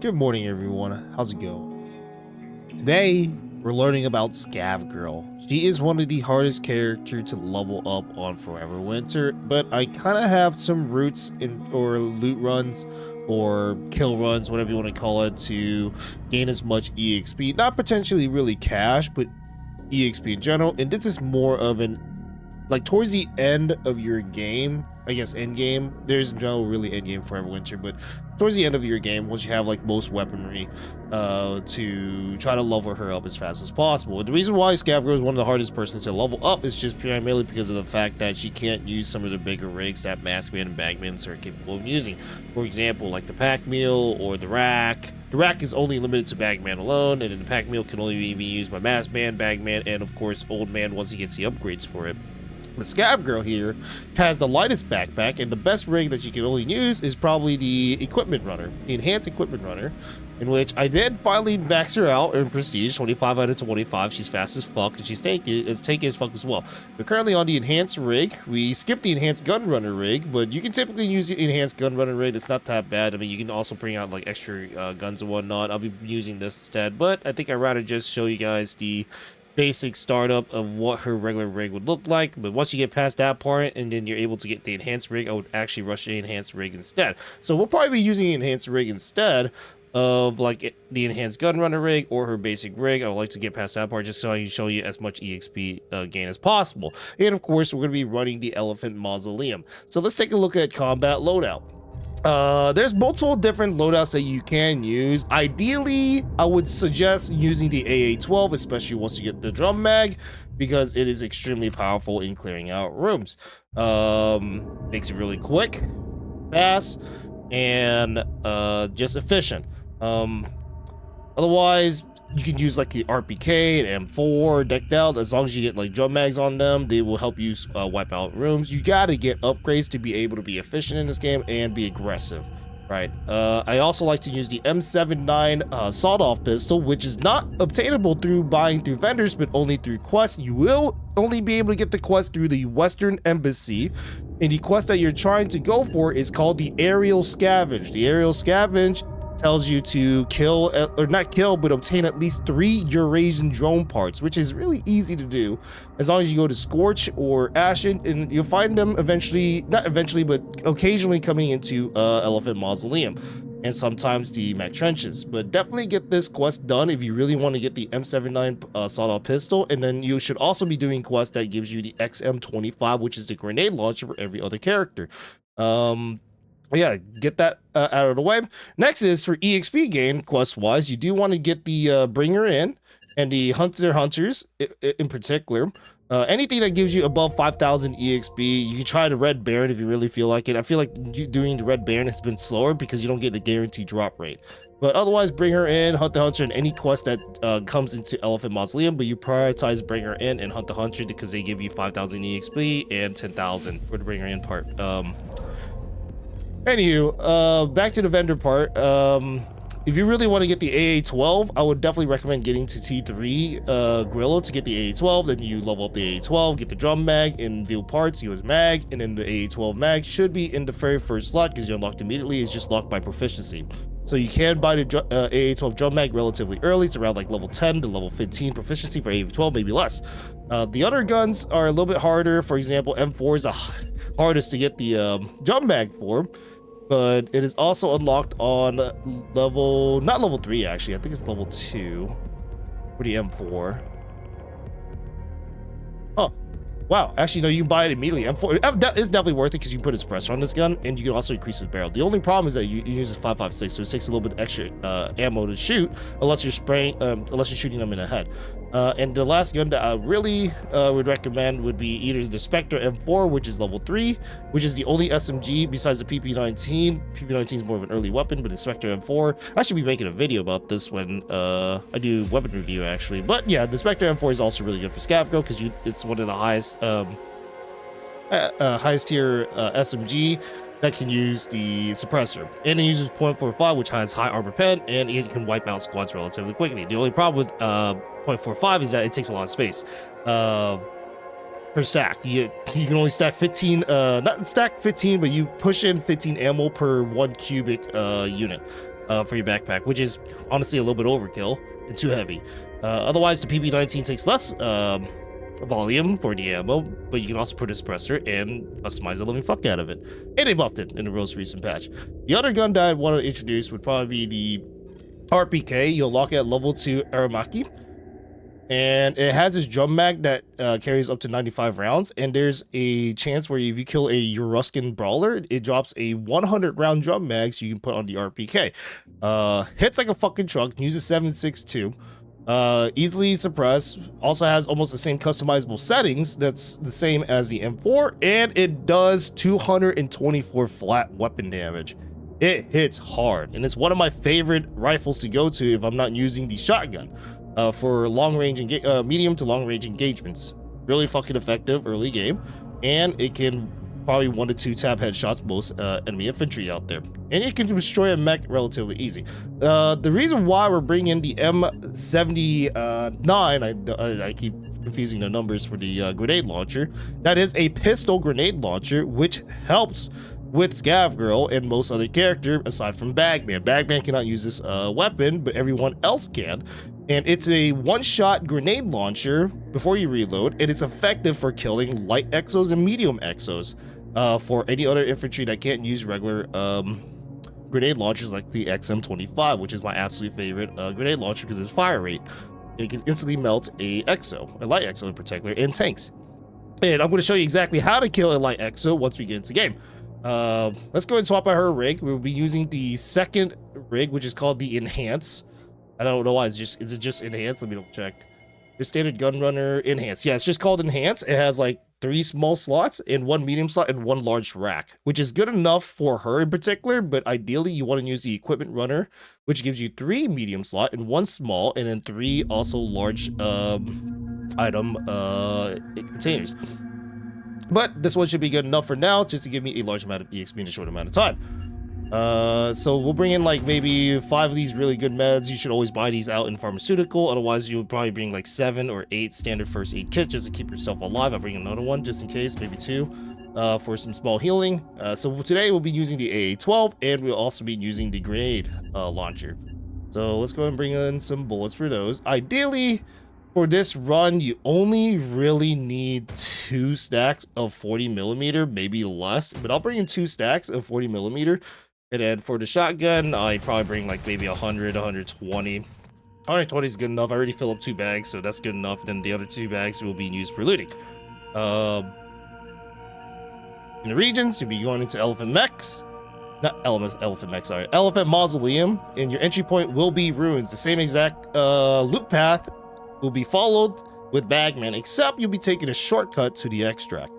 Good morning, everyone. How's it going? Today, we're learning about Scav Girl. She is one of the hardest characters to level up on Forever Winter, but I kind of have some routes or loot runs or kill runs, whatever you want to call it, to gain as much EXP. Not potentially really cash, but EXP in general. And this is more of an like towards the end of your game, I guess end game. There's no really end game Forever Winter, but towards the end of your game, once you have like most weaponry, to try to level her up as fast as possible. And the reason why Scav Girl is one of the hardest persons to level up is just primarily because of the fact that she can't use some of the bigger rigs that Maskman and Bagman are capable of using. For example, like the Pack Mule or the Rack. The Rack is only limited to Bagman alone, and then the Pack Mule can only be used by Maskman, Bagman, and of course Old Man once he gets the upgrades for it. The Scav Girl here has the lightest backpack, and the best rig that you can only use is probably the Equipment Runner, the Enhanced Equipment Runner, in which I did finally max her out in Prestige, 25 out of 25. She's fast as fuck, and she's tanky as fuck as well. We're currently on the Enhanced rig. We skipped the Enhanced Gun Runner rig, but you can typically use the Enhanced Gun Runner rig. It's not that bad. I mean, you can also bring out like extra guns and whatnot. I'll be using this instead, but I think I'd rather just show you guys the basic startup of what her regular rig would look like. But once you get past that part and then you're able to get the enhanced rig, I would actually rush the enhanced rig instead. So we'll probably be using the enhanced rig instead of like the enhanced gun runner rig or her basic rig. I would like to get past that part just so I can show you as much EXP gain as possible. And of course, we're going to be running the Elephant Mausoleum. So let's take a look at combat loadout. There's multiple different loadouts that you can use. Ideally, I would suggest using the AA-12, especially once you get the drum mag, because it is extremely powerful in clearing out rooms. Makes it really quick, fast, and just efficient. Otherwise, you can use like the RPK and M4 decked out. As long as you get like drum mags on them, they will help you wipe out rooms. You gotta get upgrades to be able to be efficient in this game and be aggressive, right? I also like to use the M79 sawed-off pistol, which is not obtainable through buying through vendors, but only through quests. You will only be able to get the quest through the Western Embassy, and the quest that you're trying to go for is called the Aerial Scavenge. The Aerial Scavenge tells you to kill, or not kill, but obtain at least 3 Eurasian drone parts, which is really easy to do as long as you go to Scorch or Ashen, and you'll find them eventually, not eventually, but occasionally coming into Elephant Mausoleum and sometimes the Mac Trenches. But definitely get this quest done if you really want to get the M79 sawed-off pistol, and then you should also be doing quest that gives you the XM25, which is the grenade launcher for every other character. Yeah, get that out of the way. Next is for EXP gain, quest-wise, you do want to get the Bringer in and the Hunters in particular. Anything that gives you above 5,000 EXP, you can try the Red Baron if you really feel like it. I feel like doing the Red Baron has been slower because you don't get the guaranteed drop rate. But otherwise, bring her in, Hunt the Hunter, and any quest that comes into Elephant Mausoleum, but you prioritize Bring Her In and Hunt the Hunter because they give you 5,000 EXP and 10,000 for the Bring Her In part. Anywho, back to the vendor part. If you really want to get the AA-12, I would definitely recommend getting to T3 Grillo to get the AA-12. Then you level up the AA-12, get the drum mag, and view parts, use mag, and then the AA-12 mag should be in the very first slot because you unlocked immediately. It's just locked by proficiency. So you can buy the AA-12 drum mag relatively early. It's around like level 10 to level 15 proficiency for AA-12, maybe less. The other guns are a little bit harder. For example, M4 is the hardest to get the drum mag for, but it is also unlocked on level, not level 3 actually, I think it's level 2 for the M4. Oh, wow, actually no, you can buy it immediately. M4 is definitely worth it because you can put a suppressor on this gun and you can also increase his barrel. The only problem is that you use a 5.56, so it takes a little bit extra ammo to shoot unless you're shooting them in the head. And the last gun that I really would recommend would be either the Spectre M4, which is level 3, which is the only SMG besides the PP19. PP19 is more of an early weapon, but the Spectre M4, I should be making a video about this when I do weapon review actually. But yeah, the Spectre M4 is also really good for Scav Girl because it's one of the highest tier SMG that can use the suppressor, and it uses .45, which has high armor pen, and it can wipe out squads relatively quickly. The only problem with .45 is that it takes a lot of space per stack. You can only stack 15, not stack 15, but you push in 15 ammo per 1 cubic unit. for your backpack, which is honestly a little bit overkill and too heavy. Otherwise, the PP19 takes less volume for the ammo, but you can also put a suppressor and customize the living fuck out of it. And they buffed it in the most recent patch. The other gun that I want to introduce would probably be the RPK. You'll lock it at level 2 Aramaki. And it has this drum mag that carries up to 95 rounds, and there's a chance where if you kill a Euruscan brawler, it drops a 100 round drum mag so you can put on the RPK. Hits like a fucking truck, uses 7.62, easily suppressed, also has almost the same customizable settings that's the same as the M4, and it does 224 flat weapon damage. It hits hard, and it's one of my favorite rifles to go to if I'm not using the shotgun. For long range medium to long range engagements. Really fucking effective early game, and it can probably 1 to 2 tab headshots most enemy infantry out there, and it can destroy a mech relatively easy. The reason why we're bringing the M79, I keep confusing the numbers for the grenade launcher. That is a pistol grenade launcher, which helps with Scav Girl and most other character aside from Bagman. Bagman cannot use this weapon, but everyone else can. And it's a one-shot grenade launcher before you reload, and it's effective for killing light exos and medium exos. For any other infantry that can't use regular grenade launchers like the XM25, which is my absolute favorite grenade launcher because of its fire rate. It can instantly melt a exo, a light exo in particular, in tanks. And I'm going to show you exactly how to kill a light exo once we get into game. Let's go ahead and swap out her rig. We'll be using the second rig, which is called the Enhance. I don't know why is it just Enhance? Let me double check. Your standard gun runner Enhance. Yeah, it's just called Enhance. It has like 3 small slots and 1 medium slot and 1 large rack, which is good enough for her in particular, but ideally you want to use the equipment runner, which gives you 3 medium slot and 1 small, and then 3 also large item containers. But this one should be good enough for now, just to give me a large amount of EXP in a short amount of time. So we'll bring in like maybe 5 of these really good meds. You should always buy these out in pharmaceutical, otherwise you'll probably bring like 7 or 8 standard first aid kits just to keep yourself alive. I'll bring another one just in case, maybe 2 for some small healing. So today we'll be using the AA-12, and we'll also be using the grenade launcher. So let's go ahead and bring in some bullets for those. Ideally for this run, you only really need 2 stacks of 40mm, maybe less, but I'll bring in 2 stacks of 40mm. And then for the shotgun, I probably bring like maybe 100, 120. 120 is good enough. I already fill up 2 bags, so that's good enough. And then the other 2 bags will be used for looting. In the regions, you'll be going into Elephant Mechs. Not Elephant Mech, sorry. Elephant Mausoleum. And your entry point will be ruins. The same exact loot path will be followed with Bagman, except you'll be taking a shortcut to the extract.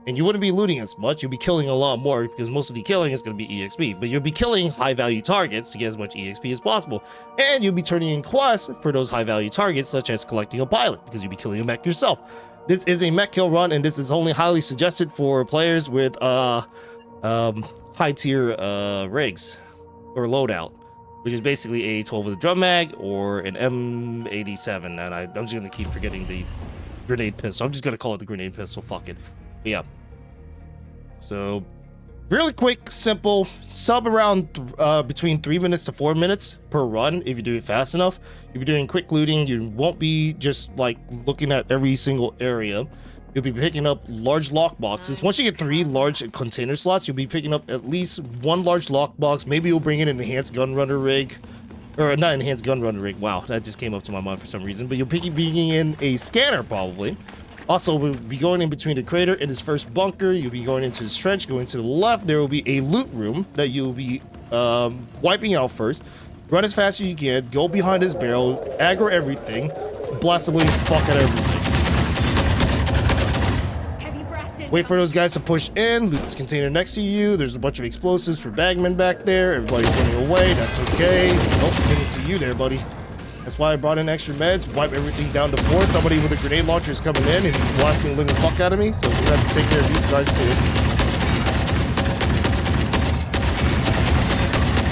And you wouldn't be looting as much, you'll be killing a lot more because most of the killing is going to be EXP. But you'll be killing high value targets to get as much EXP as possible. And you'll be turning in quests for those high value targets, such as collecting a pilot, because you'll be killing a mech yourself. This is a mech kill run, and this is only highly suggested for players with high tier rigs or loadout, which is basically a 12 with a drum mag or an M87. And I'm just going to keep forgetting the grenade pistol. I'm just going to call it the grenade pistol. Fuck it. Yeah. So really quick, simple, sub around between 3 minutes to 4 minutes per run. If you do it fast enough, you'll be doing quick looting. You won't be just like looking at every single area. You'll be picking up large lock boxes. Once you get 3 large container slots, you'll be picking up at least 1 large lock box. Maybe you'll bring in an enhanced gun runner rig, or not enhanced gun runner rig. Wow, that just came up to my mind for some reason. But you'll be bringing in a scanner probably. Also, we'll be going in between the crater and his first bunker. You'll be going into the trench. Going to the left, there will be a loot room that you'll be wiping out first. Run as fast as you can. Go behind his barrel. Aggro everything. Blast the living fuck at everything. Wait for those guys to push in. Loot this container next to you. There's a bunch of explosives for Bagman back there. Everybody's running away. That's okay. Nope, didn't see you there, buddy. That's why I brought in extra meds, wipe everything down to 4. Somebody with a grenade launcher is coming in and he's blasting the living fuck out of me, so we're gonna have to take care of these guys too.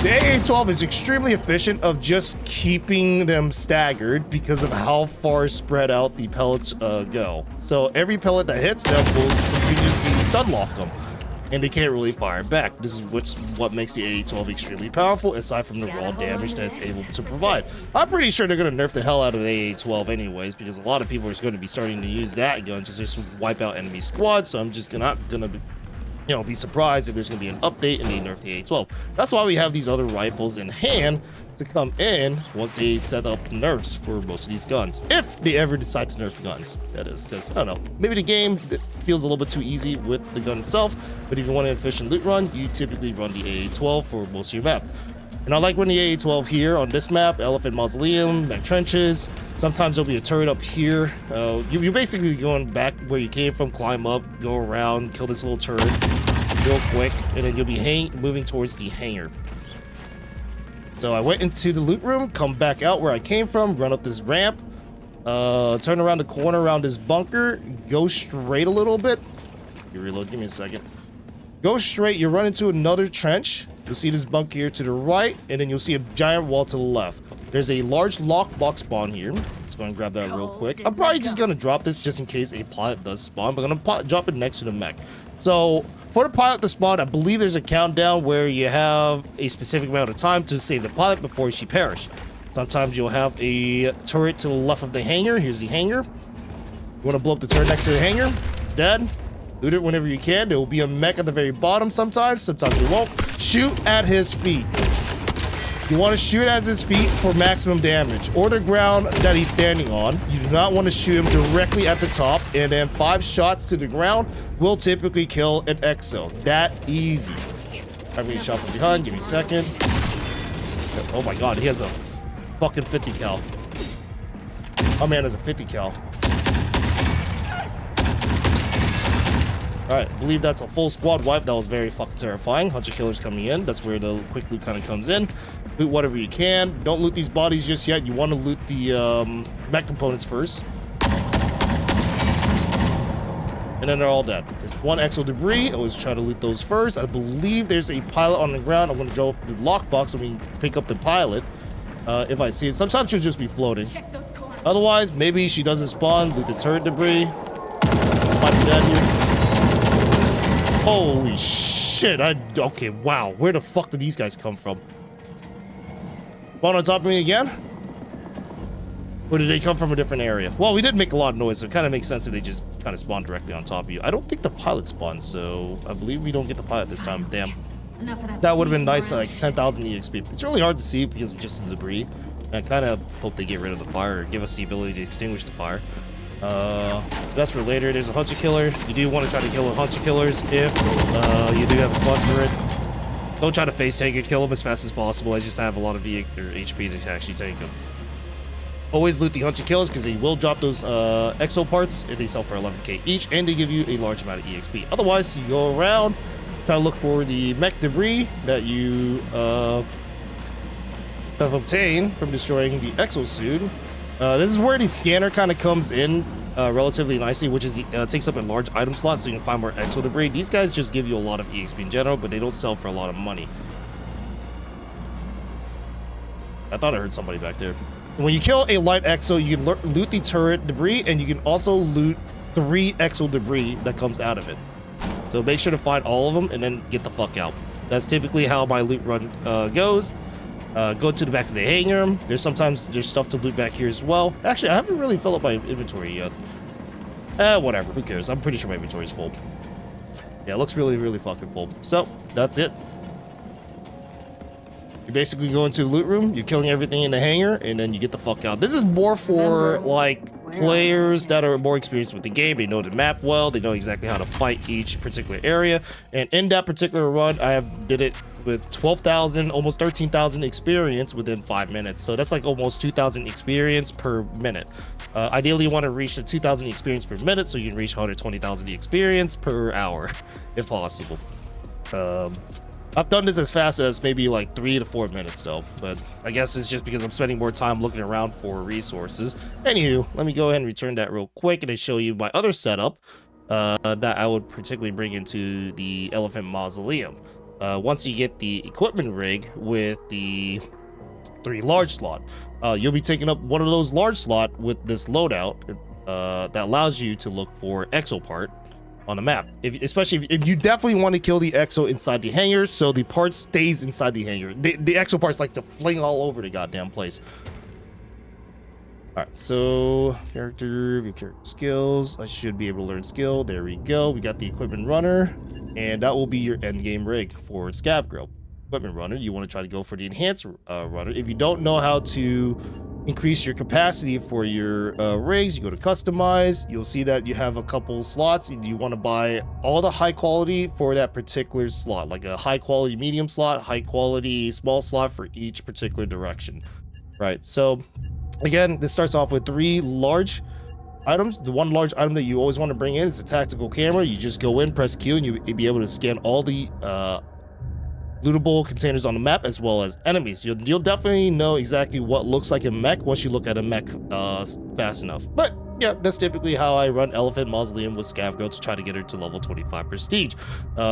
The AA-12 is extremely efficient of just keeping them staggered because of how far spread out the pellets go. So every pellet that hits them will continuously stun lock them. and they can't really fire back. This is what makes the AA-12 extremely powerful, aside from the raw damage that it's able to provide. I'm pretty sure they're going to nerf the hell out of the AA-12 anyways, because a lot of people are going to be starting to use that gun to just wipe out enemy squads, so I'm just not going to be surprised if there's going to be an update and they nerf the AA-12. That's why we have these other rifles in hand to come in once they set up nerfs for most of these guns. If they ever decide to nerf guns, that is, because, I don't know, maybe the game feels a little bit too easy with the gun itself, but if you want an efficient loot run, you typically run the AA-12 for most of your map. And I like running the AA-12 here on this map, Elephant Mausoleum, back trenches. Sometimes there'll be a turret up here. You're basically going back where you came from, climb up, go around, kill this little turret real quick, and then you'll be moving towards the hangar. So I went into the loot room, come back out where I came from, run up this ramp, turn around the corner around this bunker, go straight a little bit. You reload, give me a second. Go straight, you run into another trench. You'll see this bunker here to the right, and then you'll see a giant wall to the left. There's a large lockbox spawn here. Let's go and grab that real quick. I'm probably just going to drop this just in case a pilot does spawn, but I'm going to drop it next to the mech. So for the pilot to spawn, I believe there's a countdown where you have a specific amount of time to save the pilot before she perishes. Sometimes you'll have a turret to the left of the hangar. Here's the hangar. You want to blow up the turret next to the hangar. It's dead. Loot it whenever you can. There will be a mech at the very bottom sometimes. Sometimes you won't. Shoot at his feet. You want to shoot at his feet for maximum damage, or the ground that he's standing on. You do not want to shoot him directly at the top, and then 5 shots to the ground will typically kill an exo. That easy. I'm getting shot from behind. Give me a second. Oh my god, he has a fucking 50 cal. Oh man, has a 50 cal. Alright, I believe that's a full squad wipe. That was very fucking terrifying. Hunter killers coming in. That's where the quick loot kind of comes in. Loot whatever you can. Don't loot these bodies just yet. You want to loot the mech components first. And then they're all dead. There's 1 exo debris. Always try to loot those first. I believe there's a pilot on the ground. I'm going to drop the lockbox so we can pick up the pilot. If I see it. Sometimes she'll just be floating. Otherwise, maybe she doesn't spawn. Loot the turret debris. Might be dead here. Holy shit, okay, wow. Where the fuck did these guys come from? Spawn on top of me again? Or did they come from a different area? Well, we did make a lot of noise, so it kind of makes sense if they just kind of spawn directly on top of you. I don't think the pilot spawned, so I believe we don't get the pilot this time. Damn. That would have been nice, like 10,000 EXP. It's really hard to see because of just the debris. And I kind of hope they get rid of the fire or give us the ability to extinguish the fire. That's for later. There's a hunter killer. You do want to try to kill the hunter killers if you do have a plus for it. Don't try to face tank it. Kill them as fast as possible. I just have a lot of HP to actually tank them. Always loot the hunter killers because they will drop those exo parts and they sell for 11k each, and they give you a large amount of EXP. Otherwise, you go around, try to look for the mech debris that you have obtained from destroying the exosuit. This is where the scanner kind of comes in relatively nicely, which is takes up a large item slot so you can find more exo debris. These guys just give you a lot of EXP in general, but they don't sell for a lot of money. I thought I heard somebody back there. When you kill a light exo, you can loot the turret debris, and you can also loot 3 exo debris that comes out of it. So make sure to find all of them and then get the fuck out. That's typically how my loot run goes. Go to the back of the hangar. There's stuff to loot back here as well. Actually, I haven't really filled up my inventory yet. Whatever. Who cares? I'm pretty sure my inventory is full. Yeah, it looks really, really fucking full. So, that's it. You basically go into the loot room, you're killing everything in the hangar, and then you get the fuck out. This is more for, like, players that are more experienced with the game. They know the map well. They know exactly how to fight each particular area. And in that particular run, I did it with 12,000, almost 13,000 experience within 5 minutes. So that's like almost 2,000 experience per minute. Ideally, you want to reach the 2,000 experience per minute so you can reach 120,000 experience per hour, if possible. I've done this as fast as maybe like 3 to 4 minutes though, but I guess it's just because I'm spending more time looking around for resources. Anywho, let me go ahead and return that real quick and then show you my other setup that I would particularly bring into the Elephant Mausoleum. Once you get the equipment rig with the 3 large slot, you'll be taking up one of those large slot with this loadout that allows you to look for exo part. on the map. Especially if you definitely want to kill the exo inside the hangar, so the part stays inside the hangar. The exo parts like to fling all over the goddamn place. All right, so character, view character skills. I should be able to learn skill. There we go. We got the equipment runner, and that will be your end game rig for Scav Grill. Equipment runner, you want to try to go for the enhanced runner. If you don't know how to increase your capacity for your rigs, you go to customize. You'll see that you have a couple slots. You want to buy all the high quality for that particular slot, like a high quality medium slot, high quality small slot for each particular direction. Right, so again, this starts off with 3 large items. The one large item that you always want to bring in is a tactical camera. You just go in, press Q, and you'll be able to scan all the lootable containers on the map as well as enemies. You'll definitely know exactly what looks like a mech once you look at a mech fast enough. But yeah, that's typically how I run Elephant Mausoleum with Scav Girl to try to get her to level 25 prestige.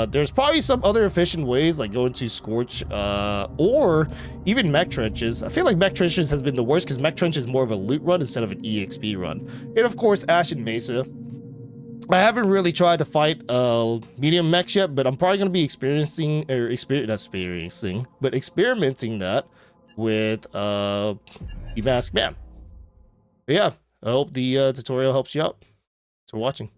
There's probably some other efficient ways like going to Scorch or even mech trenches. I feel like mech trenches has been the worst because mech trench is more of a loot run instead of an EXP run. And of course, Ashen Mesa. I haven't really tried to fight medium mechs yet, but I'm probably going to be experimenting that with the Masked Man. But yeah, I hope the tutorial helps you out. Thanks for watching.